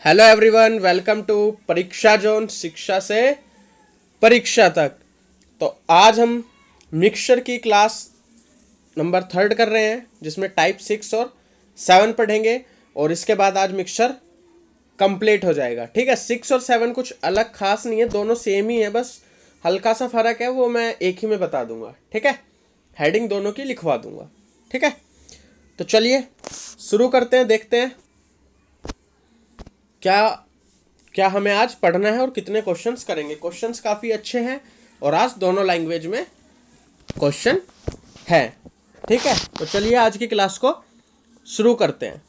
Hello everyone, welcome to परीक्षा zone, शिक्षा से परीक्षा तक। तो आज हम मिक्सचर की क्लास नंबर 3 कर रहे हैं, जिसमें टाइप 6 और 7 पढ़ेंगे और इसके बाद आज मिक्सचर कंप्लीट हो जाएगा। ठीक है, 6 और 7 कुछ अलग खास नहीं है, दोनों सेम ही है, बस हल्का सा फर्क है, वो मैं एक ही में बता दूंगा। ठीक है, हेडिंग दोनों की लिखवा दूंगा। ठीक है, तो चलिए शुरू करते हैं, देखते हैं क्या क्या हमें आज पढ़ना है और कितने क्वेश्चंस करेंगे। क्वेश्चंस काफ़ी अच्छे हैं और आज दोनों लैंग्वेज में क्वेश्चन है। ठीक है, तो चलिए आज की क्लास को शुरू करते हैं।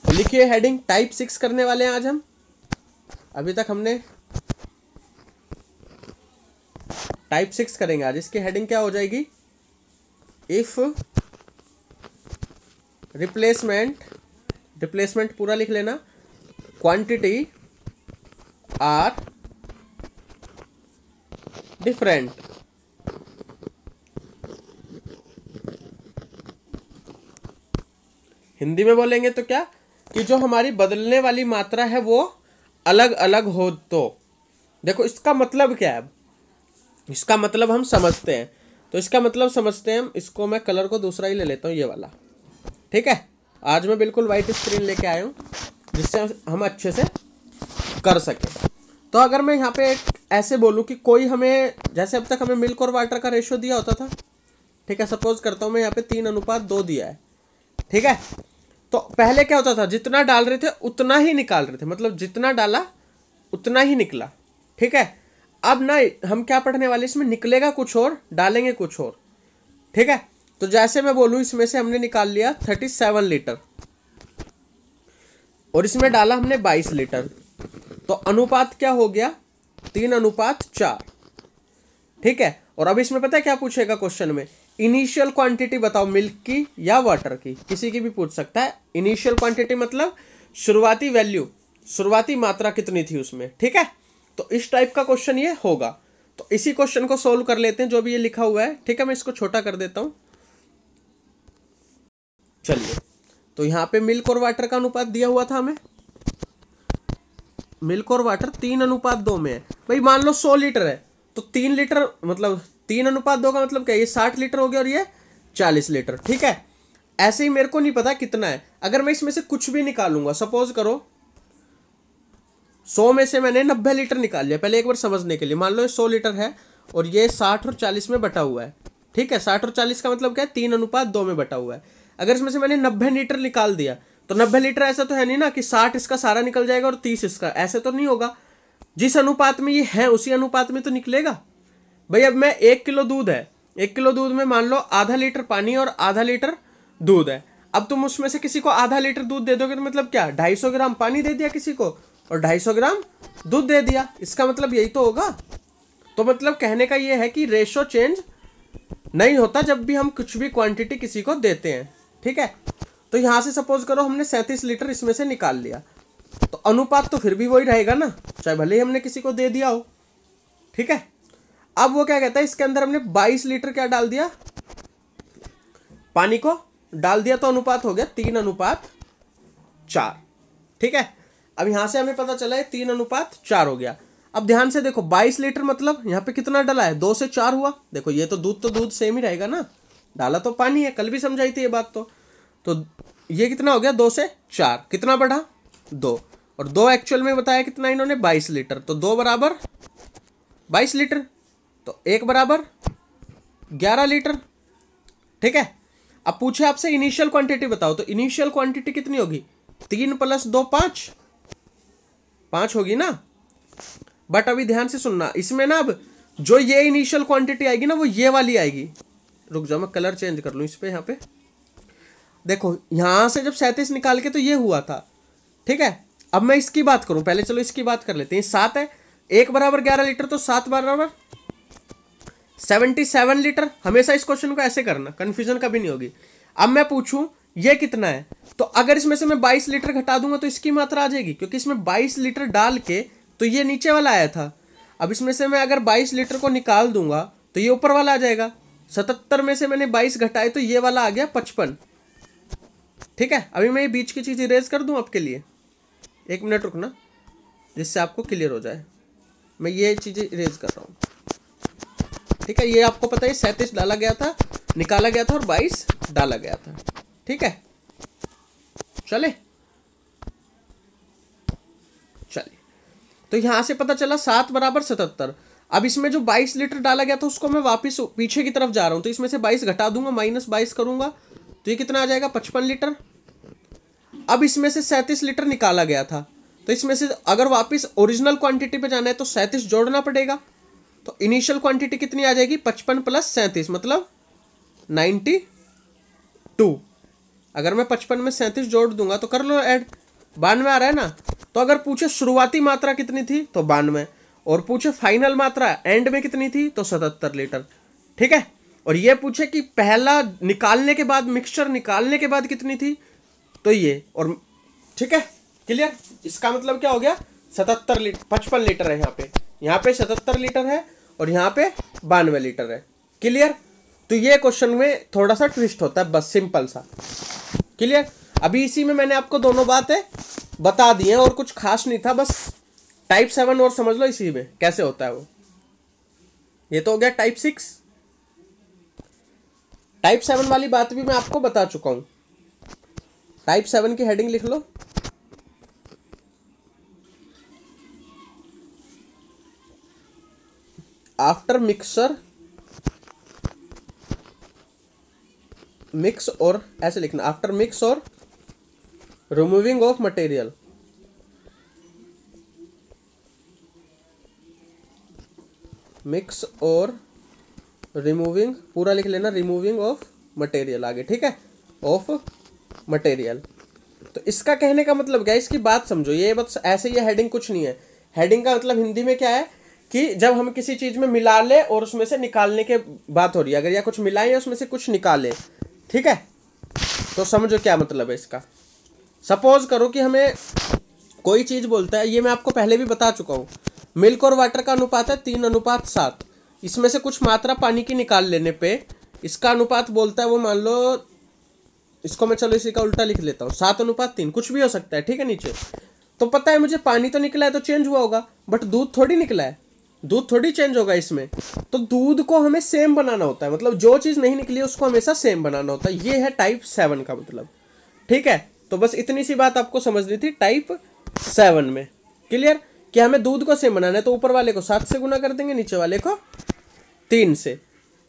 तो लिखिए हेडिंग, टाइप 6 करने वाले हैं आज हम। अभी तक हमने टाइप 6 करेंगे आज। इसकी हेडिंग क्या हो जाएगी? इफ रिप्लेसमेंट पूरा लिख लेना, क्वांटिटी आर डिफरेंट। हिंदी में बोलेंगे तो क्या कि जो हमारी बदलने वाली मात्रा है वो अलग अलग हो। तो देखो इसका मतलब क्या है, इसका मतलब हम समझते हैं। तो इसका मतलब समझते हैं हम। इसको मैं कलर को दूसरा ही ले लेता हूँ, ये वाला। ठीक है, आज मैं बिल्कुल वाइट स्क्रीन लेके आया हूँ जिससे हम अच्छे से कर सकें। तो अगर मैं यहाँ पे एक ऐसे बोलूँ कि कोई हमें, जैसे अब तक हमें मिल्क और वाटर का रेशियो दिया होता था। ठीक है, सपोज करता हूँ मैं यहाँ पे 3:2 दिया है। ठीक है, तो पहले क्या होता था, जितना डाल रहे थे उतना ही निकाल रहे थे, मतलब जितना डाला उतना ही निकला। ठीक है, अब ना हम क्या पढ़ने वाले, इसमें निकलेगा कुछ और, डालेंगे कुछ और। ठीक है, तो जैसे मैं बोलूं इसमें से हमने निकाल लिया 37 लीटर और इसमें डाला हमने 22 लीटर, तो अनुपात क्या हो गया? 3:4। ठीक है, और अब इसमें पता है क्या पूछेगा क्वेश्चन में? इनिशियल क्वांटिटी बताओ, मिल्क की या वाटर की, किसी की भी पूछ सकता है। इनिशियल क्वांटिटी मतलब शुरुआती वैल्यू, शुरुआती मात्रा कितनी थी उसमें। ठीक है, तो इस टाइप का क्वेश्चन ये होगा। तो इसी क्वेश्चन को सोल्व कर लेते हैं, जो भी ये लिखा हुआ है। ठीक है, मैं इसको छोटा कर देता हूं। चलिए, तो यहाँ पे मिल्क और वाटर का अनुपात दिया हुआ था हमें। मिल्क और वाटर 3:2 में है। भाई मान लो 100 लीटर है, तो 3 लीटर मतलब 3:2 का मतलब क्या है? ये 60 लीटर हो गया और ये 40 लीटर। ठीक है, ऐसे ही मेरे को नहीं पता कितना है। अगर मैं इसमें से कुछ भी निकालूंगा, सपोज करो 100 में से मैंने 90 लीटर निकाल लिया। पहले एक बार समझने के लिए, मान लो ये 100 लीटर है और ये 60 और 40 में बटा हुआ है। ठीक है, 60 और 40 का मतलब क्या है? 3:2 में बटा हुआ है। अगर इसमें से मैंने 90 लीटर निकाल दिया, तो 90 लीटर ऐसा तो है नहीं ना कि 60 इसका सारा निकल जाएगा और 30 इसका, ऐसे तो नहीं होगा। जिस अनुपात में ये है उसी अनुपात में तो निकलेगा। भाई अब मैं 1 किलो दूध है, 1 किलो दूध में मान लो आधा लीटर पानी और आधा लीटर दूध है। अब तुम उसमें से किसी को आधा लीटर दूध दे दोगे तो मतलब क्या? 250 ग्राम पानी दे दिया किसी को और 250 ग्राम दूध दे दिया। इसका मतलब यही तो होगा। तो मतलब कहने का ये है कि रेशो चेंज नहीं होता जब भी हम कुछ भी क्वांटिटी किसी को देते हैं। ठीक है, तो यहां से सपोज करो हमने 37 लीटर इसमें से निकाल लिया, तो अनुपात तो फिर भी वही रहेगा ना, चाहे भले ही हमने किसी को दे दिया हो। ठीक है, अब वो क्या कहता है, इसके अंदर हमने 22 लीटर क्या डाल दिया? पानी को डाल दिया, तो अनुपात हो गया 3:4। ठीक है, अब यहां से हमें पता चला है 3:4 हो गया। अब ध्यान से देखो, 22 लीटर मतलब यहाँ पे कितना डाला है? 2 से 4 हुआ। देखो ये तो दूध सेम ही रहेगा ना, डाला तो पानी है, कल भी समझाई थी ये बात। तो ये कितना हो गया? 2 से 4, कितना बढ़ा? 2, और 2 एक्चुअल में बताया कितना इन्होंने? 22 लीटर। तो 2 बराबर 22 लीटर, तो 1 बराबर 11 लीटर। ठीक है, अब पूछे आपसे इनिशियल क्वांटिटी बताओ, तो इनिशियल क्वांटिटी कितनी होगी? 3 + 2 5 होगी ना। बट अभी ध्यान से सुनना, इसमें ना अब जो ये इनिशियल क्वांटिटी आएगी ना, वो ये वाली आएगी। रुक जाओ, मैं कलर चेंज कर लूं इस पे। यहाँ पे देखो, यहां से जब 37 निकाल के तो ये हुआ था। ठीक है, अब मैं इसकी बात करूं, पहले चलो इसकी बात कर लेते हैं। 7 है, 1 बराबर 11 लीटर, तो 7 बराबर 77 लीटर। हमेशा इस क्वेश्चन को ऐसे करना, कंफ्यूजन कभी नहीं होगी। अब मैं पूछूं ये कितना है, तो अगर इसमें से मैं 22 लीटर घटा दूंगा तो इसकी मात्रा आ जाएगी, क्योंकि इसमें 22 लीटर डाल के तो ये नीचे वाला आया था। अब इसमें से मैं अगर 22 लीटर को निकाल दूंगा तो ये ऊपर वाला आ जाएगा। 77 में से मैंने 22 घटाए तो ये वाला आ गया 55। ठीक है, अभी मैं ये बीच की चीज़ इरेज कर दूं आपके लिए, 1 मिनट रुकना जिससे आपको क्लियर हो जाए। मैं ये चीज़ें इरेज कर रहा हूँ। ठीक है, ये आपको पता है 37 डाला गया था, निकाला गया था और 22 डाला गया था। ठीक है, चले चलिए, तो यहां से पता चला 7 बराबर 77। अब इसमें जो 22 लीटर डाला गया था उसको मैं वापस पीछे की तरफ जा रहा हूं, तो इसमें से 22 घटा दूंगा, -22 करूंगा, तो ये कितना आ जाएगा 55 लीटर। अब इसमें से 37 लीटर निकाला गया था, तो इसमें से अगर वापस ओरिजिनल क्वांटिटी पे जाना है तो 37 जोड़ना पड़ेगा। तो इनिशियल क्वांटिटी कितनी आ जाएगी 55 + 37 मतलब 92। अगर मैं 55 में 37 जोड़ दूंगा तो कर लो ऐड, 92 आ रहा है ना। तो अगर पूछे शुरुआती मात्रा कितनी थी तो 92, और पूछे फाइनल मात्रा एंड में कितनी थी तो 77 लीटर। ठीक है, और ये पूछे कि पहला निकालने के बाद, मिक्सचर निकालने के बाद कितनी थी तो ये, और ठीक है क्लियर। इसका मतलब क्या हो गया 77 लीटर, 55 लीटर है यहाँ पे 77 लीटर है और यहाँ पे 92 लीटर है। क्लियर। तो ये क्वेश्चन में थोड़ा सा ट्विस्ट होता है, बस सिंपल सा। क्लियर। अभी इसी में मैंने आपको दोनों बातें बता दी हैं और कुछ खास नहीं था, बस टाइप 7 और समझ लो इसी में कैसे होता है वो। ये तो हो गया टाइप 6। टाइप 7 वाली बात भी मैं आपको बता चुका हूं। टाइप 7 की हेडिंग लिख लो, आफ्टर मिक्सर, मिक्स और ऐसे लिखना, आफ्टर मिक्स और रिमूविंग ऑफ मटेरियल, मिक्स और रिमूविंग, पूरा लिख लेना, रिमूविंग ऑफ मटेरियल आगे। ठीक है, ऑफ मटेरियल। तो इसका कहने का मतलब क्या है, इसकी बात समझो। ये बस ऐसे ही हेडिंग कुछ नहीं है। हेडिंग का मतलब हिंदी में क्या है कि जब हम किसी चीज में मिला ले और उसमें से निकालने के बात हो रही है, अगर या कुछ मिलाएं या उसमें से कुछ निकाले, ठीक है, तो समझो क्या मतलब है इसका। सपोज करो कि हमें कोई चीज बोलता है, ये मैं आपको पहले भी बता चुका हूं, मिल्क और वाटर का अनुपात है 3:7। इसमें से कुछ मात्रा पानी की निकाल लेने पे इसका अनुपात बोलता है वो, मान लो इसको मैं, चलो इसी का उल्टा लिख लेता हूँ, 7:3, कुछ भी हो सकता है। ठीक है, नीचे तो पता है मुझे पानी तो निकला है तो चेंज हुआ होगा, बट दूध थोड़ी निकला है, दूध थोड़ी चेंज होगा इसमें। तो दूध को हमें सेम बनाना होता है, मतलब जो चीज़ नहीं निकली है उसको हमेशा सेम बनाना होता है। ये है टाइप 7 का मतलब। ठीक है, तो बस इतनी सी बात आपको समझनी थी टाइप 7 में। क्लियर, कि हमें दूध को सेम बनाना है, तो ऊपर वाले को 7 से गुना कर देंगे, नीचे वाले को 3 से।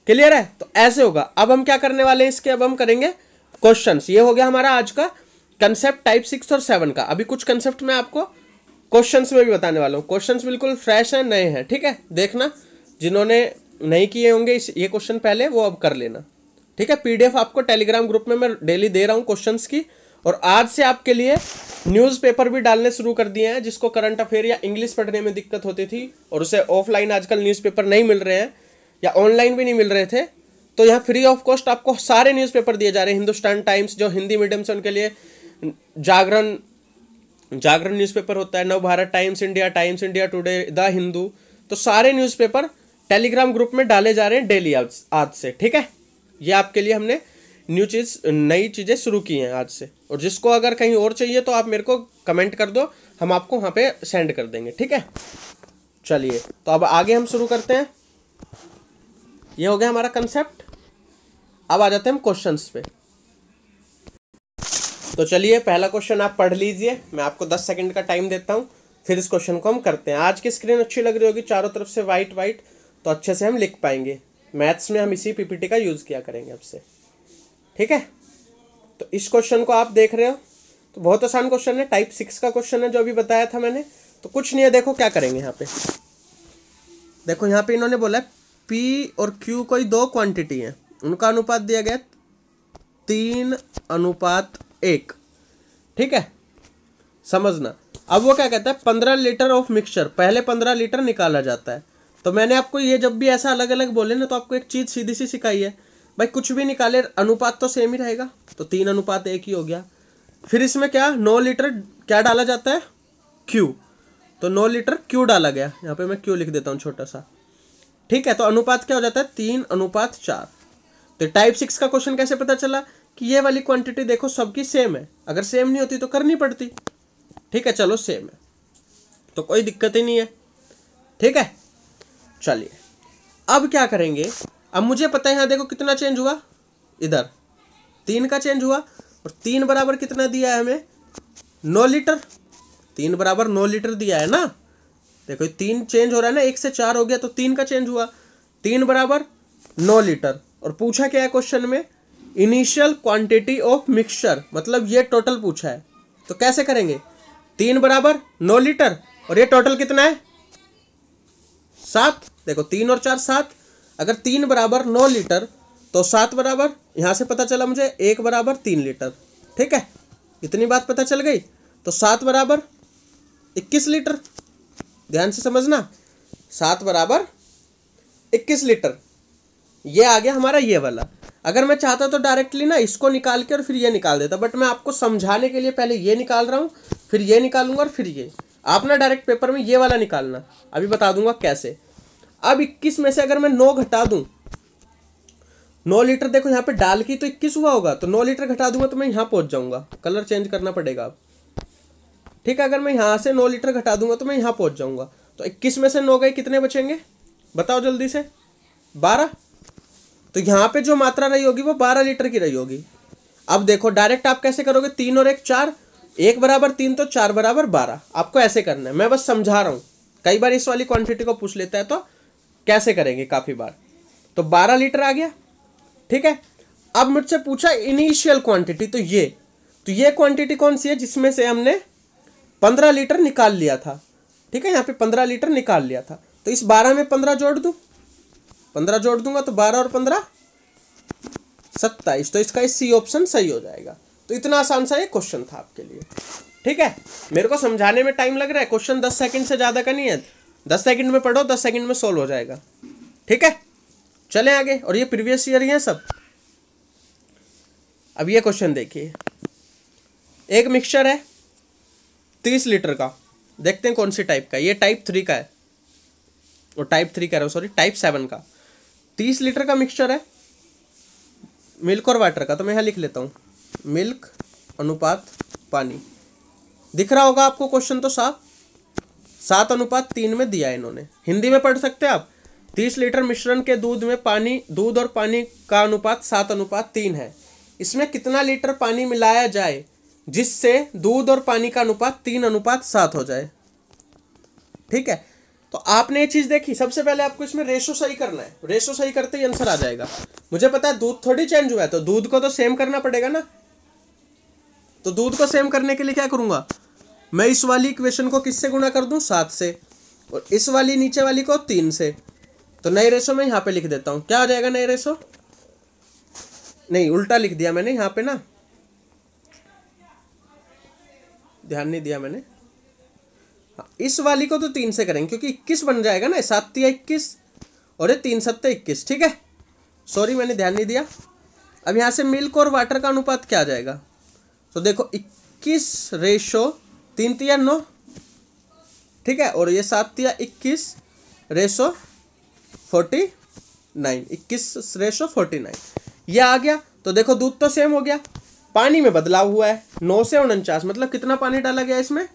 क्लियर है, तो ऐसे होगा। अब हम क्या करने वाले हैं इसके, अब हम करेंगे क्वेश्चंस। ये हो गया हमारा आज का कंसेप्ट टाइप 6 और 7 का। अभी कुछ कंसेप्ट मैं आपको क्वेश्चंस में भी बताने वाला हूँ। क्वेश्चंस बिल्कुल फ्रेश हैं, नए हैं। ठीक है, देखना, जिन्होंने नहीं किए होंगे ये क्वेश्चन पहले, वो अब कर लेना। ठीक है, पीडीएफ आपको टेलीग्राम ग्रुप में मैं डेली दे रहा हूँ क्वेश्चंस की। और आज से आपके लिए न्यूज़पेपर भी डालने शुरू कर दिए हैं। जिसको करंट अफेयर या इंग्लिश पढ़ने में दिक्कत होती थी और उसे ऑफलाइन आजकल न्यूज़पेपर नहीं मिल रहे हैं या ऑनलाइन भी नहीं मिल रहे थे, तो यहाँ फ्री ऑफ कॉस्ट आपको सारे न्यूज़पेपर दिए जा रहे हैं। हिंदुस्तान टाइम्स जो हिंदी मीडियम से उनके लिए, जागरण न्यूज़पेपर होता है, Navbharat times, India today, the Hindu, तो सारे न्यूज़पेपर टेलीग्राम ग्रुप में डाले जा रहे हैं डेली आज से। ठीक है, ये आपके लिए हमने नई चीज़ें शुरू की हैं आज से। और जिसको अगर कहीं और चाहिए तो आप मेरे को कमेंट कर दो, हम आपको वहाँ पे सेंड कर देंगे। ठीक है, चलिए तो अब आगे हम शुरू करते हैं। ये हो गया हमारा कंसेप्ट। अब आ जाते हैं हम क्वेश्चंस पे। तो चलिए, पहला क्वेश्चन आप पढ़ लीजिए, मैं आपको 10 सेकंड का टाइम देता हूँ, फिर इस क्वेश्चन को हम करते हैं। आज की स्क्रीन अच्छी लग रही होगी, चारों तरफ से वाइट वाइट, तो अच्छे से हम लिख पाएंगे। मैथ्स में हम इसी पीपीटी का यूज़ किया करेंगे अब से। ठीक है, तो इस क्वेश्चन को आप देख रहे हो, तो बहुत आसान क्वेश्चन है, टाइप 6 का क्वेश्चन है जो अभी बताया था मैंने। तो कुछ नहीं है, देखो क्या करेंगे यहाँ पे। देखो यहाँ पे इन्होंने बोला है P और Q कोई दो क्वांटिटी हैं, उनका अनुपात दिया गया 3:1। ठीक है, समझना। अब वो क्या कहता है, 15 लीटर ऑफ मिक्सचर, पहले 15 लीटर निकाला जाता है। तो मैंने आपको ये जब भी ऐसा अलग अलग बोले ना, तो आपको एक चीज़ सीधी सी सिखाई है भाई, कुछ भी निकाले अनुपात तो सेम ही रहेगा। तो 3:1 ही हो गया। फिर इसमें क्या, 9 लीटर क्या डाला जाता है, Q, तो 9 लीटर Q डाला गया। यहाँ पे मैं Q लिख देता हूँ छोटा सा। ठीक है, तो अनुपात क्या हो जाता है 3:4। तो टाइप 6 का क्वेश्चन कैसे पता चला कि ये वाली क्वांटिटी देखो सबकी सेम है, अगर सेम नहीं होती तो करनी पड़ती। ठीक है, चलो सेम है तो कोई दिक्कत ही नहीं है। ठीक है, चलिए अब क्या करेंगे, अब मुझे पता है यहाँ देखो कितना चेंज हुआ, इधर 3 का चेंज हुआ, और 3 बराबर कितना दिया है हमें, 9 लीटर। 3 बराबर 9 लीटर दिया है ना, देखो 3 चेंज हो रहा है ना, 1 से 4 हो गया तो 3 का चेंज हुआ, 3 बराबर 9 लीटर। और पूछा क्या है क्वेश्चन में, इनिशियल क्वांटिटी ऑफ मिक्सचर, मतलब ये टोटल पूछा है। तो कैसे करेंगे, 3 बराबर 9 लीटर और ये टोटल कितना है 7, देखो 3 और 4 7, अगर 3 बराबर 9 लीटर तो 7 बराबर, यहाँ से पता चला मुझे 1 बराबर 3 लीटर। ठीक है, इतनी बात पता चल गई। तो 7 बराबर 21 लीटर, ध्यान से समझना, 7 बराबर 21 लीटर, ये आ गया हमारा ये वाला। अगर मैं चाहता तो डायरेक्टली ना इसको निकाल के और फिर ये निकाल देता, बट मैं आपको समझाने के लिए पहले ये निकाल रहा हूँ, फिर ये निकालूंगा और फिर ये। आप ना डायरेक्ट पेपर में ये वाला निकालना, अभी बता दूंगा कैसे। अब 21 में से अगर मैं 9 घटा दूं, 9 लीटर देखो यहाँ पे डाल की तो 21 हुआ होगा, तो 9 लीटर घटा दूंगा तो मैं यहाँ पहुंच जाऊंगा, कलर चेंज करना पड़ेगा अब। ठीक है, अगर मैं यहाँ से 9 लीटर घटा दूंगा तो मैं यहाँ पहुंच जाऊंगा। तो 21 में से 9 गए, कितने बचेंगे बताओ जल्दी से, 12। तो यहाँ पे जो मात्रा रही होगी वो 12 लीटर की रही होगी। अब देखो डायरेक्ट आप कैसे करोगे, 3 और 1 4, 1 बराबर 3 तो 4 बराबर 12, आपको ऐसे करना है, मैं बस समझा रहा हूँ। कई बार इस वाली क्वांटिटी को पूछ लेता है तो कैसे करेंगे काफ़ी बार। तो 12 लीटर आ गया। ठीक है, अब मुझसे पूछा इनिशियल क्वांटिटी, तो ये क्वांटिटी कौन सी है जिसमें से हमने 15 लीटर निकाल लिया था। ठीक है, यहाँ पे 15 लीटर निकाल लिया था, तो इस 12 में 15 जोड़ दूँ, 15 जोड़ दूंगा तो 12 और 15 27, तो इसका सी ऑप्शन सही हो जाएगा। तो इतना आसान सा ये क्वेश्चन था आपके लिए। ठीक है, मेरे को समझाने में टाइम लग रहा है, क्वेश्चन 10 सेकंड से ज़्यादा का नहीं है, 10 सेकंड में पढ़ो, 10 सेकंड में सोल्व हो जाएगा। ठीक है, चलें आगे। और ये प्रीवियस ईयर ही है सब। अब ये क्वेश्चन देखिए, एक मिक्सचर है 30 लीटर का, देखते हैं कौन सी टाइप का, ये टाइप 3 का है, और टाइप 3 कह रहा हूँ सॉरी, टाइप 7 का। 30 लीटर का मिक्सचर है मिल्क और वाटर का, तो मैं यहाँ लिख लेता हूँ मिल्क अनुपात पानी। दिख रहा होगा आपको क्वेश्चन तो साफ, 7:3 में दिया है इन्होंने, हिंदी में पढ़ सकते हैं आप। 30 लीटर मिश्रण के दूध में दूध और पानी का अनुपात 7:3 है, इसमें कितना लीटर पानी मिलाया जाए जिससे दूध और पानी का अनुपात 3:7 हो जाए। ठीक है, तो आपने ये चीज देखी, सबसे पहले आपको इसमें रेशो सही करना है, रेशो सही करते ही आंसर आ जाएगा। मुझे पता है दूध थोड़ी चेंज हुआ है, तो दूध को तो सेम करना पड़ेगा ना। तो दूध को सेम करने के लिए क्या करूंगा, मैं इस वाली इक्वेशन को किससे गुणा कर दूं, 7 से, और इस वाली नीचे वाली को 3 से। तो नए रेशो में यहाँ पे लिख देता हूँ, क्या हो जाएगा नए रेशो, नहीं उल्टा लिख दिया मैंने यहाँ पे ना, ध्यान नहीं दिया मैंने। हाँ, इस वाली को तो 3 से करेंगे क्योंकि 21 बन जाएगा ना, 7 या 21 और ये 3 7 21। ठीक है, सॉरी मैंने ध्यान नहीं दिया। अब यहाँ से मिल्क और वाटर का अनुपात क्या आ जाएगा, तो देखो 21 रेशो 3 या 9, ठीक है, और ये 7 या 21 रेशो 49, 21 रेशो 49 ये आ गया। तो देखो दूध तो सेम हो गया, पानी में बदलाव हुआ है, 9 से 49, मतलब कितना पानी डाला गया इसमें,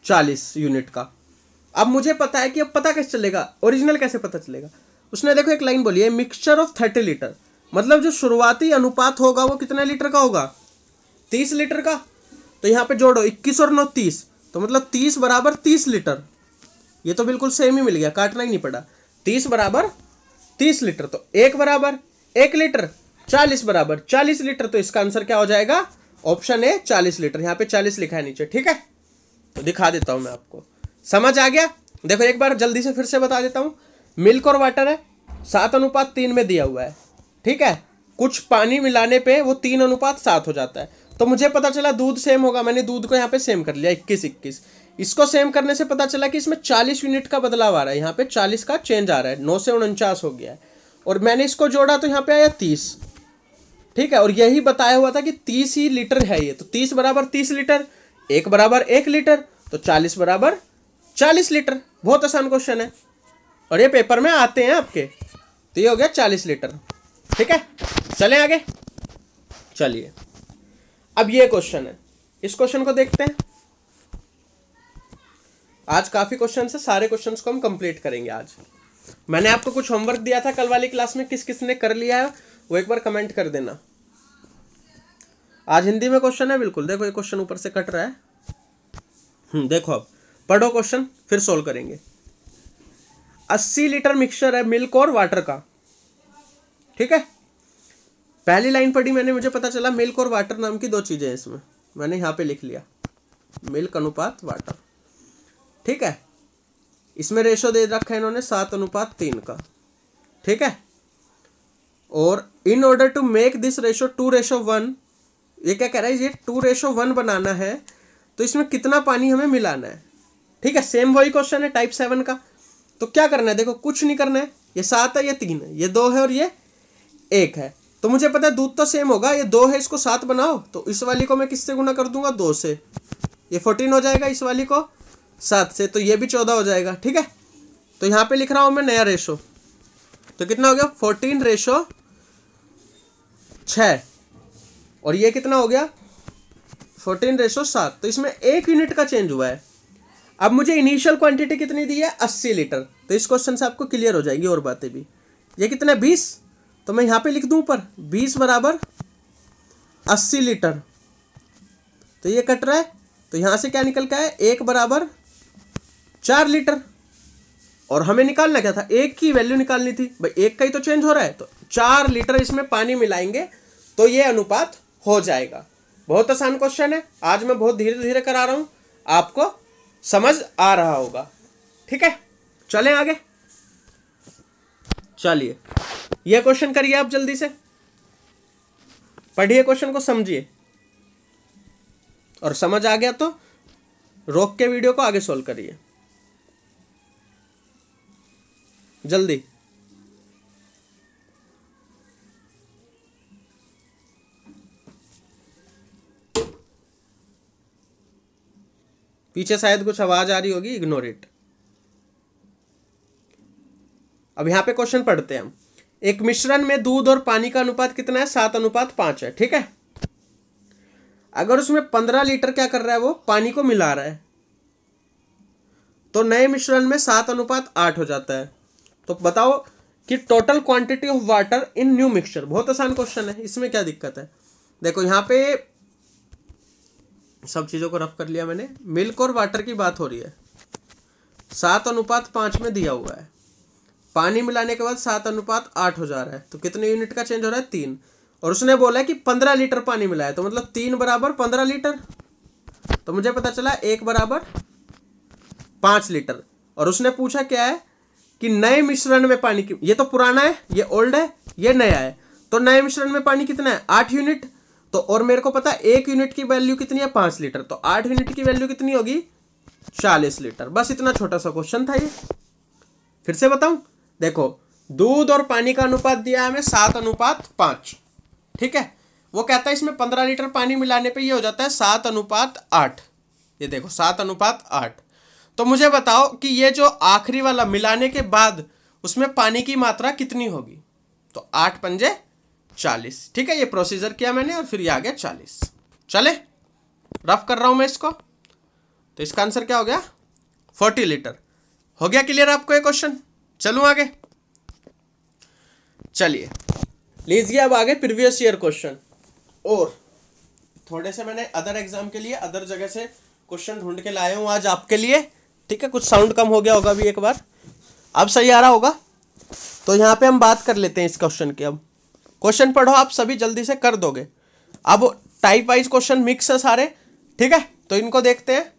40 यूनिट का। अब मुझे पता है कि अब पता कैसे चलेगा, ओरिजिनल कैसे पता चलेगा। उसने देखो एक लाइन बोली है मिक्सचर ऑफ 30 लीटर, मतलब जो शुरुआती अनुपात होगा वो कितने लीटर का होगा, 30 लीटर का। तो यहाँ पे जोड़ो 21 और 9 30, तो मतलब 30 बराबर 30 लीटर, ये तो बिल्कुल सेम ही मिल गया, काटना ही नहीं पड़ा। 30 बराबर 30 लीटर, तो 1 बराबर 1 लीटर, 40 बराबर 40 लीटर, तो इसका आंसर क्या हो जाएगा, ऑप्शन ए 40 लीटर। यहाँ पे 40 लिखा है नीचे। ठीक है, तो दिखा देता हूं मैं आपको, समझ आ गया। देखो एक बार जल्दी से फिर से बता देता हूं, मिल्क और वाटर है 7:3 में दिया हुआ है। ठीक है, कुछ पानी मिलाने पे वो 3:7 हो जाता है। तो मुझे पता चला दूध सेम होगा, मैंने दूध को यहाँ पे सेम कर लिया 21 इसको सेम करने से पता चला कि इसमें 40 यूनिट का बदलाव आ रहा है, यहाँ पे 40 का चेंज आ रहा है, 9 से 49 हो गया है, और मैंने इसको जोड़ा तो यहाँ पे आया 30। ठीक है, और यही बताया हुआ था कि 30 ही लीटर है ये, तो 30 बराबर 30 लीटर, 1 बराबर 1 लीटर, तो 40 बराबर 40 लीटर। बहुत आसान क्वेश्चन है और ये पेपर में आते हैं आपके। तो ये हो गया 40 लीटर। ठीक है, चलें आगे। चलिए अब ये क्वेश्चन है, इस क्वेश्चन को देखते हैं। आज काफी क्वेश्चन है, सारे क्वेश्चंस को हम कंप्लीट करेंगे आज। मैंने आपको कुछ होमवर्क दिया था कल वाली क्लास में, किस किस ने कर लिया है वो एक बार कमेंट कर देना। आज हिंदी में क्वेश्चन है बिल्कुल, देखो ये क्वेश्चन ऊपर से कट रहा है। देखो अब पढ़ो क्वेश्चन, फिर सोल्व करेंगे। 80 लीटर मिक्सचर है मिल्क और वाटर का, ठीक है। पहली लाइन पढ़ी मैंने, मुझे पता चला मिल्क और वाटर नाम की दो चीजें हैं इसमें, मैंने यहाँ पे लिख लिया मिल्क अनुपात वाटर, ठीक है। इसमें रेशो दे रखा है इन्होंने 7:3 का, ठीक है। और in order to make this ratio 2:1, ये क्या कह रहा है, ये 2:1 बनाना है तो इसमें कितना पानी हमें मिलाना है, ठीक है। सेम वही क्वेश्चन है टाइप 7 का। तो क्या करना है, देखो कुछ नहीं करना है, ये 7 है, ये 3 है, ये 2 है और ये 1 है। तो मुझे पता है दूध तो सेम होगा, ये 2 है, इसको 7 बनाओ तो इस वाली को मैं किससे गुना कर दूंगा, 2 से, ये 14 हो जाएगा, इस वाली को 7 से, तो ये भी 14 हो जाएगा, ठीक है। तो यहाँ पे लिख रहा हूँ मैं नया रेशो, तो कितना हो गया 14:6, और ये कितना हो गया 14:7। तो इसमें 1 यूनिट का चेंज हुआ है। अब मुझे इनिशियल क्वांटिटी कितनी दी है, 80 लीटर। तो इस क्वेश्चन से आपको क्लियर हो जाएगी और बातें भी। ये कितना है 20, तो मैं यहाँ पे लिख दूं ऊपर 20 बराबर 80 लीटर। तो ये कट रहा है, तो यहाँ से क्या निकल का है, 1 बराबर 4 लीटर। और हमें निकालना क्या था, 1 की वैल्यू निकालनी थी भाई, 1 का ही तो चेंज हो रहा है, तो 4 लीटर इसमें पानी मिलाएंगे तो ये अनुपात हो जाएगा। बहुत आसान क्वेश्चन है, आज मैं बहुत धीरे धीरे करा रहा हूं, आपको समझ आ रहा होगा, ठीक है। चलें आगे, चलिए ये क्वेश्चन करिए आप जल्दी से, पढ़िए क्वेश्चन को, समझिए, और समझ आ गया तो रोक के वीडियो को आगे सोल्व करिए जल्दी। पीछे शायद कुछ आवाज आ रही होगी, इग्नोर इट। अब यहां पे क्वेश्चन पढ़ते हैं हम। एक मिश्रण में दूध और पानी का अनुपात कितना है, 7:5 है, ठीक है। अगर उसमें 15 लीटर क्या कर रहा है, वो पानी को मिला रहा है, तो नए मिश्रण में 7:8 हो जाता है। तो बताओ कि total quantity of water in new mixture. बहुत आसान क्वेश्चन है, इसमें क्या दिक्कत है। देखो यहाँ पे सब चीजों को रफ कर लिया मैंने, मिल्क और वाटर की बात हो रही है, 7:5 में दिया हुआ है, पानी मिलाने के बाद 7:8 हो जा रहा है, तो कितने यूनिट का चेंज हो रहा है, 3। और उसने बोला है कि 15 लीटर पानी मिलाया, तो मतलब 3 बराबर 15 लीटर। तो मुझे पता चला 1 बराबर 5 लीटर। और उसने पूछा क्या है कि नए मिश्रण में पानी की, ये तो पुराना है, ये ओल्ड है, ये नया है, तो नए मिश्रण में पानी कितना है, 8 यूनिट। तो और मेरे को पता है 1 यूनिट की वैल्यू कितनी है, 5 लीटर, तो 8 यूनिट की वैल्यू कितनी होगी, 40 लीटर। बस इतना छोटा सा क्वेश्चन था ये। फिर से बताऊं, देखो दूध और पानी का अनुपात दिया है हमें 7:5, ठीक है। वो कहता है इसमें 15 लीटर पानी मिलाने पे ये हो जाता है 7:8। ये देखो 7:8। तो मुझे बताओ कि ये जो आखिरी वाला मिलाने के बाद उसमें पानी की मात्रा कितनी होगी, तो 8 पंजे 40, ठीक है। ये प्रोसीजर किया मैंने और फिर ये आ गया 40। चले रफ कर रहा हूं मैं इसको, तो इसका आंसर क्या हो गया, 40 लीटर। हो गया क्लियर आपको ये क्वेश्चन। चलूं आगे, चलिए लीजिए अब आगे प्रीवियस ईयर क्वेश्चन। और थोड़े से मैंने अदर एग्जाम के लिए अदर जगह से क्वेश्चन ढूंढ के लाया हूं आज आपके लिए, ठीक है। कुछ साउंड कम हो गया होगा भी एक बार, अब सही आ रहा होगा। तो यहाँ पे हम बात कर लेते हैं इस क्वेश्चन की। अब क्वेश्चन पढ़ो, आप सभी जल्दी से कर दोगे। अब टाइप वाइज क्वेश्चन मिक्स है सारे, ठीक है, तो इनको देखते हैं।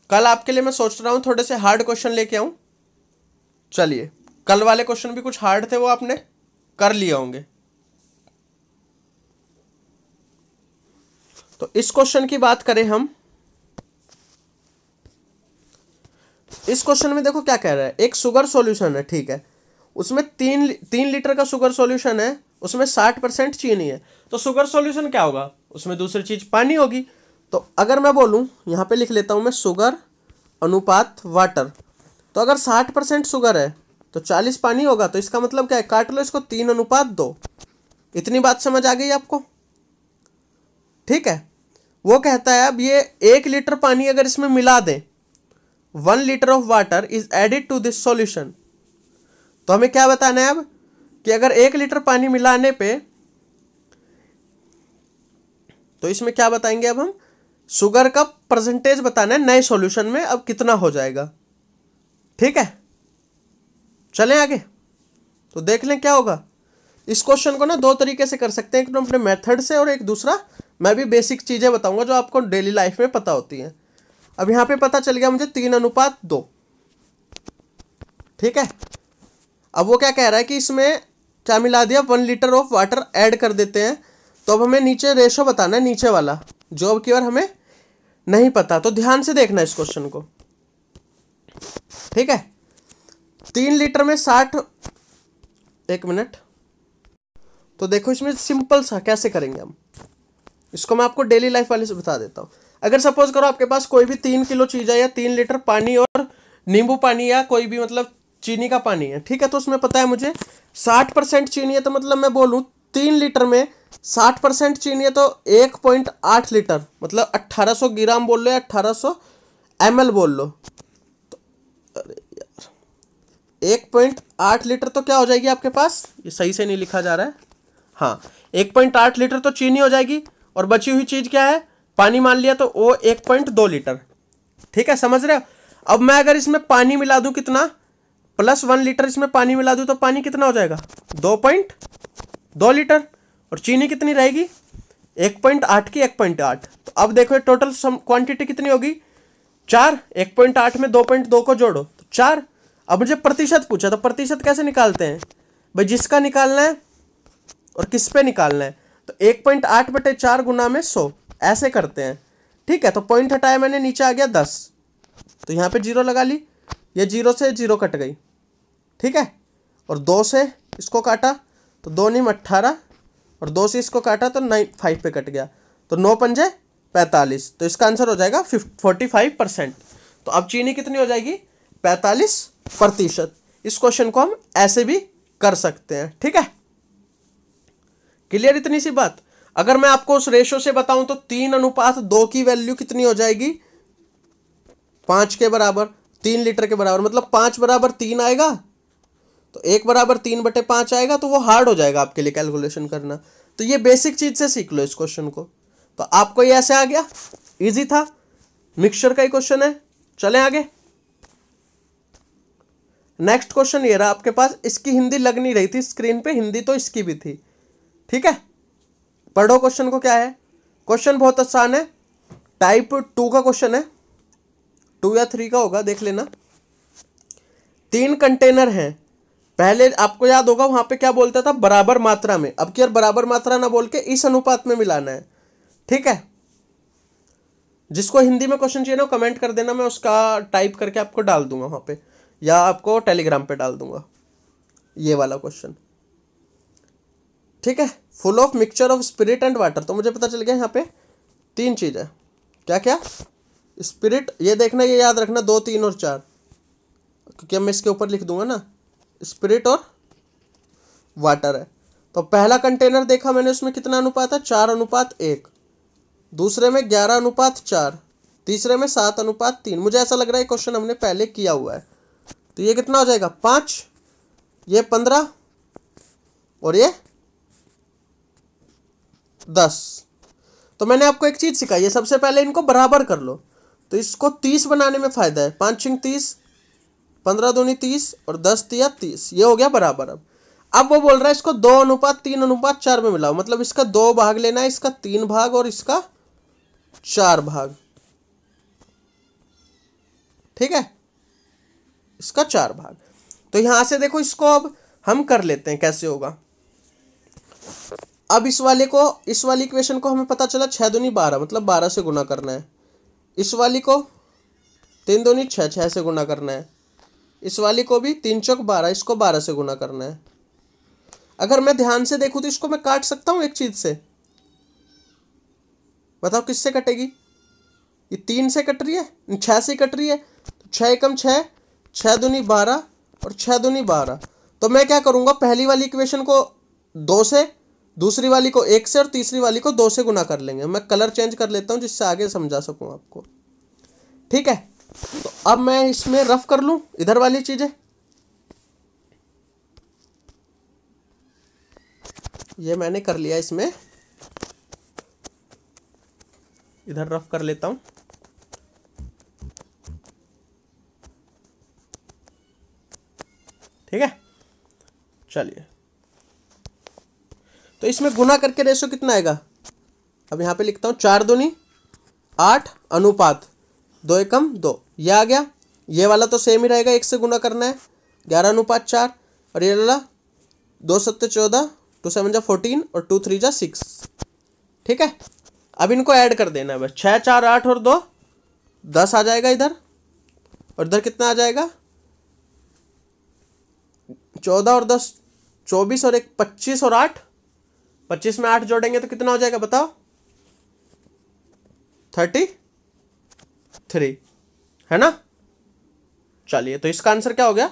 कल आपके लिए मैं सोच रहा हूं थोड़े से हार्ड क्वेश्चन लेके आऊं। चलिए, कल वाले क्वेश्चन भी कुछ हार्ड थे, वो आपने कर लिए होंगे। तो इस क्वेश्चन की बात करें हम, इस क्वेश्चन में देखो क्या कह रहा है, एक शुगर सॉल्यूशन है, ठीक है, उसमें 3 लीटर का शुगर सॉल्यूशन है, उसमें 60% चीनी है। तो शुगर सॉल्यूशन क्या होगा, उसमें दूसरी चीज पानी होगी। तो अगर मैं बोलूं, यहां पे लिख लेता हूं मैं शुगर अनुपात वाटर, तो अगर 60% शुगर है तो 40 पानी होगा। तो इसका मतलब क्या है, काट लो इसको 3:2। इतनी बात समझ आ गई आपको, ठीक है, वो कहता है अब ये 1 लीटर पानी अगर इसमें मिला दें, 1 litre of water is added to this solution. तो हमें क्या बताना है अब कि अगर 1 लीटर पानी मिलाने पे, तो इसमें क्या बताएंगे अब हम, शुगर का परसेंटेज बताना है नए सॉल्यूशन में, अब कितना हो जाएगा। ठीक है, चलें आगे, तो देख लें क्या होगा। इस क्वेश्चन को ना 2 तरीके से कर सकते हैं, एक तो अपने मेथड से और एक दूसरा मैं भी बेसिक चीज़ें बताऊंगा जो आपको डेली लाइफ में पता होती हैं। अब यहाँ पे पता चल गया मुझे 3:2। ठीक है, अब वो क्या कह रहा है कि इसमें क्या मिला दिया, 1 लीटर ऑफ वाटर ऐड कर देते हैं। तो अब हमें नीचे रेशो बताना है, नीचे वाला जो अब की बार हमें नहीं पता, तो ध्यान से देखना इस क्वेश्चन को। ठीक है, 3 लीटर में 60, एक मिनट, तो देखो इसमें सिंपल सा कैसे करेंगे हम इसको, मैं आपको डेली लाइफ वाले से बता देता हूँ। अगर सपोज करो आपके पास कोई भी 3 किलो चीज़ है या 3 लीटर पानी और नींबू पानी या कोई भी मतलब चीनी का पानी है, ठीक है, तो उसमें पता है मुझे 60% चीनी है, तो मतलब मैं बोलूँ 3 लीटर में 60% चीनी है तो 1.8 लीटर मतलब 1800 ग्राम बोल लो या 1800 ml बोल लो, तो अरे यार 1.8 लीटर तो क्या हो जाएगी आपके पास, ये सही से नहीं लिखा जा रहा है, हाँ 1.8 लीटर तो चीनी हो जाएगी और बची हुई चीज़ क्या है, पानी मान लिया, तो वो 1.2 लीटर। ठीक है, समझ रहे हो। अब मैं अगर इसमें पानी मिला दूं कितना, +1 लीटर इसमें पानी मिला दूं तो पानी कितना हो जाएगा, 2.2 लीटर, और चीनी कितनी रहेगी 1.8 की 1.8। तो अब देखो टोटल क्वांटिटी कितनी होगी 4, 1.8 में 2.2 को जोड़ो तो 4। अब मुझे प्रतिशत पूछा, तो प्रतिशत कैसे निकालते हैं भाई, जिसका निकालना है और किस पे निकालना है, तो 1.8/4 गुना में 100 ऐसे करते हैं। ठीक है, तो पॉइंट हटाया मैंने, नीचे आ गया 10, तो यहाँ पे 0 लगा ली, ये 0 से 0 कट गई। ठीक है, और 2 से इसको काटा तो 2 9 18, और 2 से इसको काटा तो 5 पे कट गया, तो 9 पंजे 45, तो इसका आंसर हो जाएगा 45%। तो अब चीनी कितनी हो जाएगी 45%। इस क्वेश्चन को हम ऐसे भी कर सकते हैं। ठीक है, क्लियर इतनी सी बात। अगर मैं आपको उस रेशो से बताऊं तो 3:2 की वैल्यू कितनी हो जाएगी 5 के बराबर, 3 लीटर के बराबर, मतलब 5 बराबर 3 आएगा, तो 1 बराबर 3/5 आएगा, तो वो हार्ड हो जाएगा आपके लिए कैलकुलेशन करना। तो ये बेसिक चीज से सीख लो इस क्वेश्चन को, तो आपको ये ऐसे आ गया, इजी था, मिक्सचर का ही क्वेश्चन है। चलें आगे, नेक्स्ट क्वेश्चन ये रहा आपके पास, इसकी हिंदी लग नहीं रही थी स्क्रीन पे, हिंदी तो इसकी भी थी। ठीक है, पढ़ो क्वेश्चन को, क्या है क्वेश्चन, बहुत आसान है, टाइप 2 का क्वेश्चन है, 2 या 3 का होगा, देख लेना। 3 कंटेनर हैं, पहले आपको याद होगा वहां पे क्या बोलता था, बराबर मात्रा में, अब की यार बराबर मात्रा ना बोल के इस अनुपात में मिलाना है। ठीक है, जिसको हिंदी में क्वेश्चन चाहिए ना कमेंट कर देना, मैं उसका टाइप करके आपको डाल दूंगा वहां पे, या आपको टेलीग्राम पे डाल दूंगा ये वाला क्वेश्चन। ठीक है, full of mixture of spirit and water, तो मुझे पता चल गया यहाँ पे 3 चीज़ है, क्या क्या, स्पिरिट, ये देखना, ये याद रखना 2 3 और 4, क्योंकि मैं इसके ऊपर लिख दूंगा ना, स्पिरिट और वाटर है। तो पहला कंटेनर देखा मैंने, उसमें कितना अनुपात है 4:1, दूसरे में 11:4, तीसरे में 7:3। मुझे ऐसा लग रहा है क्वेश्चन हमने पहले किया हुआ है, तो ये कितना हो जाएगा 5, ये 15 और ये 10। तो मैंने आपको एक चीज सिखाई है, सबसे पहले इनको बराबर कर लो, तो इसको 30 बनाने में फायदा है, 5 6 30, 15 दूनी 30 और 10 तिया 30, ये हो गया बराबर। अब वो बोल रहा है इसको 2:3:4 में मिलाओ, मतलब इसका 2 भाग लेना है, इसका 3 भाग और इसका 4 भाग। ठीक है, इसका 4 भाग। तो यहां से देखो इसको अब हम कर लेते हैं कैसे होगा। अब इस वाली इक्वेशन को हमें पता चला 6 दूनी 12, मतलब 12 से गुना करना है। इस वाली को 3 दूनी 6, 6 से गुना करना है। इस वाली को भी 3 चौक 12, इसको 12 से गुना करना है। अगर मैं ध्यान से देखूं तो इसको मैं काट सकता हूं एक चीज से, बताओ किससे कटेगी, ये 3 से कट रही है, 6 से कट रही है, तो 6 एकम 6, 6 दूनी 12 और 6 दूनी 12। तो मैं क्या करूंगा, पहली वाली इक्वेशन को 2 से दूसरी वाली को 1 से और तीसरी वाली को 2 से गुना कर लेंगे। मैं कलर चेंज कर लेता हूँ जिससे आगे समझा सकूँ आपको। ठीक है, तो अब मैं इसमें रफ कर लूँ इधर वाली चीज़ें। ये मैंने कर लिया, इसमें इधर रफ कर लेता हूँ। ठीक है, चलिए, तो इसमें गुना करके रेशो कितना आएगा, अब यहाँ पे लिखता हूँ 4 दूनी 8 अनुपात 2 एकम 2, ये आ गया। ये वाला तो सेम ही रहेगा, 1 से गुना करना है, 11 अनुपात 4, और ये वाला 2 7 14, 2 7 जा 14 और 2 3 जा 6। ठीक है, अब इनको ऐड कर देना है बस। 6 4 8 और 2 10 आ जाएगा इधर, और इधर कितना आ जाएगा 14 और 10 24, और एक 25 और 8, 25 में 8 जोड़ेंगे तो कितना हो जाएगा बताओ, 33, है ना। चलिए, तो इसका आंसर क्या हो गया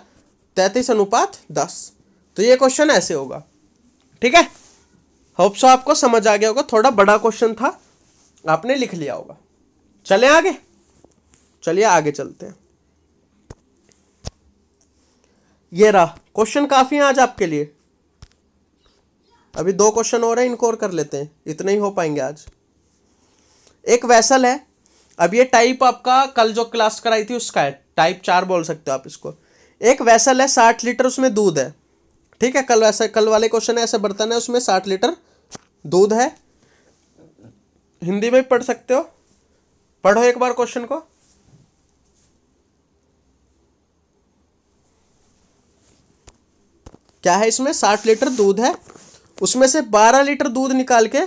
33 अनुपात 10। तो ये क्वेश्चन ऐसे होगा। ठीक है, होप सो आपको समझ आ गया होगा, थोड़ा बड़ा क्वेश्चन था, आपने लिख लिया होगा। चले आगे, चलिए आगे चलते हैं। ये रहा क्वेश्चन, काफी है आज आपके लिए। अभी 2 क्वेश्चन हो रहे हैं, इनको और कर लेते हैं, इतने ही हो पाएंगे आज। एक वेसल है, अब ये टाइप आपका कल जो क्लास कराई थी उसका है, टाइप 4 बोल सकते हो आप इसको। एक वेसल है, 60 लीटर उसमें दूध है। ठीक है, कल वाले क्वेश्चन है, ऐसे बर्तन है उसमें 60 लीटर दूध है। हिंदी में पढ़ सकते हो, पढ़ो एक बार क्वेश्चन को। क्या है इसमें, 60 लीटर दूध है, उसमें से 12 लीटर दूध निकाल के,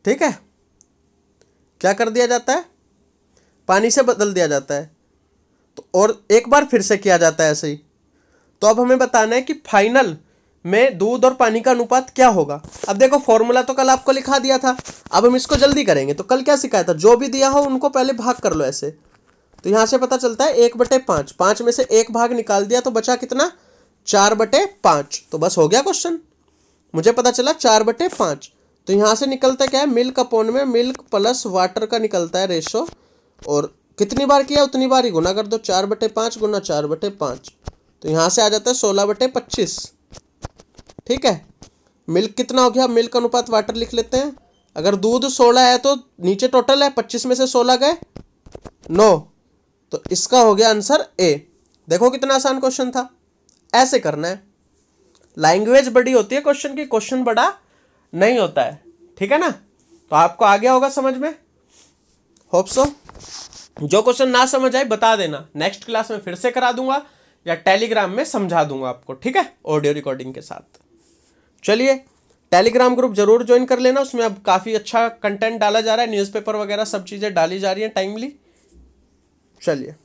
ठीक है, क्या कर दिया जाता है, पानी से बदल दिया जाता है। तो और एक बार फिर से किया जाता है ऐसे ही। तो अब हमें बताना है कि फाइनल में दूध और पानी का अनुपात क्या होगा। अब देखो, फॉर्मूला तो कल आपको लिखा दिया था, अब हम इसको जल्दी करेंगे। तो कल क्या सिखाया था, जो भी दिया हो उनको पहले भाग कर लो ऐसे। तो यहां से पता चलता है 1/5, 5 में से 1 भाग निकाल दिया तो बचा कितना, 4/5। तो बस हो गया क्वेश्चन, मुझे पता चला 4/5। तो यहाँ से निकलता क्या है, मिल्क अपॉन में मिल्क प्लस वाटर का निकलता है रेशो, और कितनी बार किया उतनी बार ही गुना कर दो, 4/5 गुना 4/5। तो यहाँ से आ जाता है 16/25। ठीक है, मिल्क कितना हो गया, मिल्क अनुपात वाटर लिख लेते हैं। अगर दूध 16 है तो नीचे टोटल है, 25 में से 16 गए 9, तो इसका हो गया आंसर ए। देखो कितना आसान क्वेश्चन था, ऐसे करना है। लैंग्वेज बड़ी होती है क्वेश्चन की, क्वेश्चन बड़ा नहीं होता है। ठीक है ना, तो आपको आ गया होगा समझ में, होप सो। जो क्वेश्चन ना समझ आए बता देना, नेक्स्ट क्लास में फिर से करा दूंगा या टेलीग्राम में समझा दूंगा आपको। ठीक है, ऑडियो रिकॉर्डिंग के साथ। चलिए, टेलीग्राम ग्रुप जरूर ज्वाइन कर लेना, उसमें अब काफ़ी अच्छा कंटेंट डाला जा रहा है, न्यूज़पेपर वगैरह सब चीज़ें डाली जा रही हैं टाइमली। चलिए,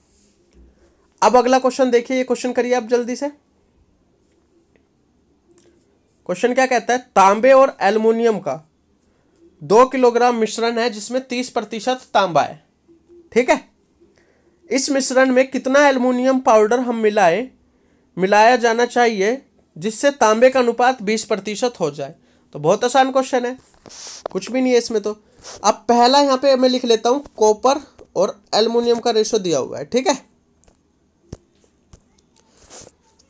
अब अगला क्वेश्चन देखिए, ये क्वेश्चन करिए आप जल्दी से। क्वेश्चन क्या कहता है, तांबे और एल्युमिनियम का 2 किलोग्राम मिश्रण है जिसमें 30% तांबा है। ठीक है, इस मिश्रण में कितना एल्युमिनियम पाउडर हम मिलाया जाना चाहिए जिससे तांबे का अनुपात 20% हो जाए। तो बहुत आसान क्वेश्चन है, कुछ भी नहीं है इसमें। तो अब पहला यहाँ पे मैं लिख लेता हूँ, कॉपर और एल्युमिनियम का रेशो दिया हुआ है। ठीक है,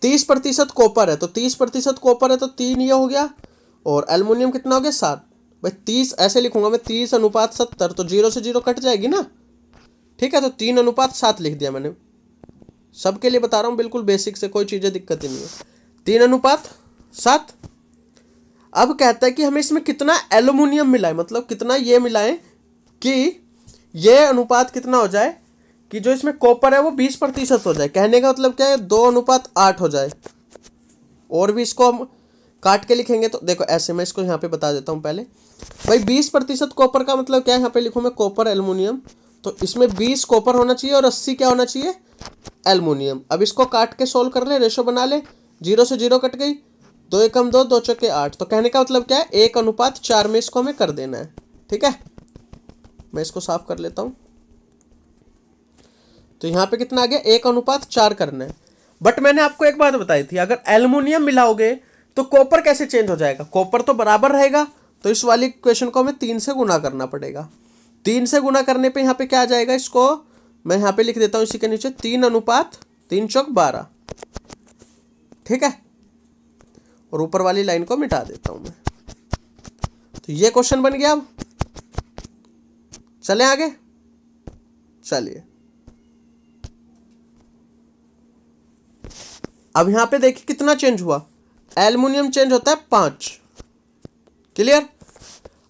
30% कॉपर है तो 30% कॉपर है तो 3 ये हो गया, और एल्युमिनियम कितना हो गया 7। भाई 30 ऐसे लिखूंगा मैं, 30/70, तो 0 से 0 कट जाएगी ना। ठीक है, तो 3/7 लिख दिया मैंने, सबके लिए बता रहा हूँ, बिल्कुल बेसिक से, कोई चीज़ें दिक्कत ही नहीं है। 3/7। अब कहता है कि हमें इसमें कितना एल्युमिनियम मिलाए, मतलब कितना ये मिलाएं कि ये अनुपात कितना हो जाए कि जो इसमें कॉपर है वो 20% हो जाए। कहने का मतलब क्या है, 2/8 हो जाए। और भी इसको हम काट के लिखेंगे तो देखो ऐसे, मैं इसको यहाँ पे बता देता हूँ पहले। भाई 20% कॉपर का मतलब क्या है, यहाँ पे लिखूँ मैं कॉपर एल्युमिनियम, तो इसमें 20 कॉपर होना चाहिए और 80 क्या होना चाहिए, एल्युमिनियम। अब इसको काट के सोल्व कर ले, रेशो बना ले, 0 से 0 कट गई, 2 एकम 2, 2 चौके 8। तो कहने का मतलब क्या है, 1/4 में इसको हमें कर देना है। ठीक है, मैं इसको साफ कर लेता हूँ। तो यहाँ पे कितना आ गया, 1/4 करना है। बट मैंने आपको एक बात बताई थी, अगर एल्युमिनियम मिलाओगे तो कॉपर कैसे चेंज हो जाएगा, कॉपर तो बराबर रहेगा, तो इस वाली इक्वेशन को हमें 3 से गुना करना पड़ेगा। 3 से गुना करने पे यहाँ पे क्या आ जाएगा, इसको मैं यहाँ पे लिख देता हूँ इसी के नीचे 3:3 चौक 12, ठीक है, और ऊपर वाली लाइन को मिटा देता हूँ मैं। तो ये क्वेश्चन बन गया। अब चलें आगे, चलिए अब यहाँ पे देखिए कितना चेंज हुआ, एल्युमिनियम चेंज होता है 5, क्लियर।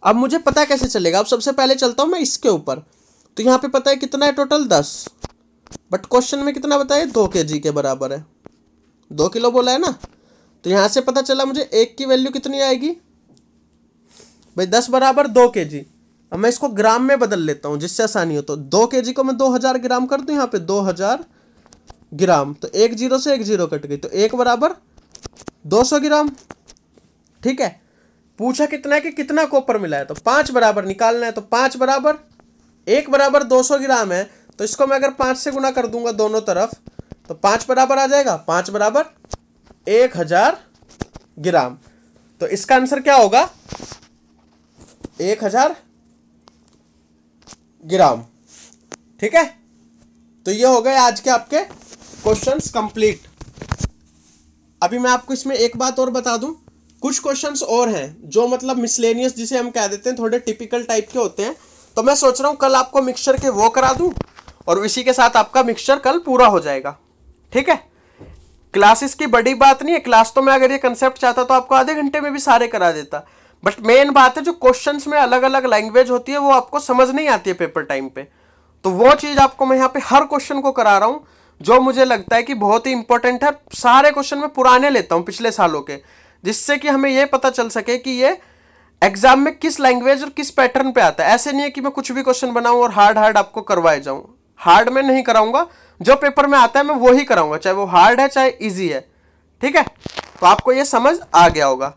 अब मुझे पता कैसे चलेगा, अब सबसे पहले चलता हूं मैं इसके ऊपर। तो यहाँ पे पता है कितना है टोटल 10, बट क्वेश्चन में कितना बताया 2 kg के बराबर है, 2 किलो बोला है ना। तो यहाँ से पता चला मुझे 1 की वैल्यू कितनी आएगी भाई, 10 बराबर 2 kg। अब मैं इसको ग्राम में बदल लेता हूँ जिससे आसानी हो। तो 2 kg को मैं 2000 ग्राम कर दूँ यहाँ पे 2000 ग्राम, तो 1 0 से 1 0 कट गई, तो 1 बराबर 200 ग्राम, ठीक है। पूछा कितना है कि कितना कॉपर मिला है, तो 5 बराबर निकालना है। तो 5 बराबर 1 बराबर 200 ग्राम है, तो इसको मैं अगर 5 से गुना कर दूंगा दोनों तरफ, तो 5 बराबर आ जाएगा, 5 बराबर 1000 ग्राम। तो इसका आंसर क्या होगा 1000 ग्राम, ठीक है। तो ये हो गए आज के आपके क्वेश्चंस कंप्लीट। अभी मैं आपको इसमें एक बात और बता दूं, कुछ क्वेश्चंस और हैं जो मतलब मिसलेनियस जिसे हम कह देते हैं, थोड़े टिपिकल टाइप के होते हैं। तो मैं सोच रहा हूं कल आपको मिक्सचर के वो करा दूं और इसी के साथ आपका मिक्सचर कल पूरा हो जाएगा, ठीक है। क्लासेस की बड़ी बात नहीं है, क्लास तो मैं अगर ये कंसेप्ट चाहता तो आपको आधे घंटे में भी सारे करा देता, बट मेन बात है जो क्वेश्चंस में अलग अलग लैंग्वेज होती है वो आपको समझ नहीं आती है पेपर टाइम पे, तो वो चीज आपको मैं यहाँ पे हर क्वेश्चन को करा रहा हूं जो मुझे लगता है कि बहुत ही इंपॉर्टेंट है। सारे क्वेश्चन मैं पुराने लेता हूं पिछले सालों के, जिससे कि हमें यह पता चल सके कि ये एग्जाम में किस लैंग्वेज और किस पैटर्न पे आता है। ऐसे नहीं है कि मैं कुछ भी क्वेश्चन बनाऊं और हार्ड आपको करवाए जाऊं, हार्ड में नहीं कराऊंगा, जो पेपर में आता है मैं वो ही कराऊंगा, चाहे वो हार्ड है चाहे ईजी है, ठीक है। तो आपको ये समझ आ गया होगा।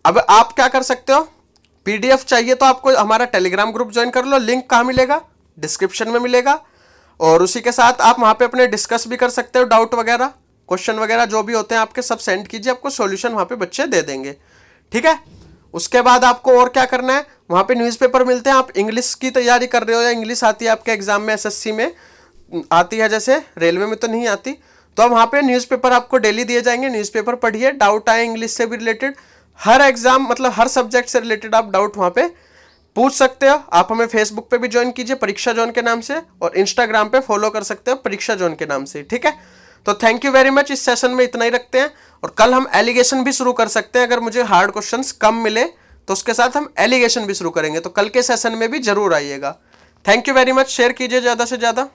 अब आप क्या कर सकते हो, पीडीएफ चाहिए तो आपको हमारा टेलीग्राम ग्रुप ज्वाइन कर लो, लिंक कहाँ मिलेगा, डिस्क्रिप्शन में मिलेगा। और उसी के साथ आप वहाँ पे अपने डिस्कस भी कर सकते हो, डाउट वगैरह क्वेश्चन वगैरह जो भी होते हैं आपके सब सेंड कीजिए, आपको सॉल्यूशन वहाँ पे बच्चे दे देंगे, ठीक है। उसके बाद आपको और क्या करना है, वहाँ पे न्यूज़पेपर मिलते हैं। आप इंग्लिश की तैयारी कर रहे हो या इंग्लिश आती है आपके एग्जाम में, एसएससी में आती है, जैसे रेलवे में तो नहीं आती, तो अब वहाँ पे न्यूज़पेपर आपको डेली दिए जाएंगे, न्यूज़पेपर पढ़िए, डाउट आए इंग्लिश से भी रिलेटेड, हर एग्जाम मतलब हर सब्जेक्ट से रिलेटेड आप डाउट वहाँ पे पूछ सकते हो। आप हमें फेसबुक पे भी ज्वाइन कीजिए परीक्षा जोन के नाम से, और इंस्टाग्राम पे फॉलो कर सकते हो परीक्षा जोन के नाम से, ठीक है। तो थैंक यू वेरी मच, इस सेशन में इतना ही रखते हैं, और कल हम एलिगेशन भी शुरू कर सकते हैं। अगर मुझे हार्ड क्वेश्चंस कम मिले तो उसके साथ हम एलिगेशन भी शुरू करेंगे, तो कल के सेशन में भी जरूर आइएगा। Thank you very much, share कीजिए ज़्यादा से ज़्यादा।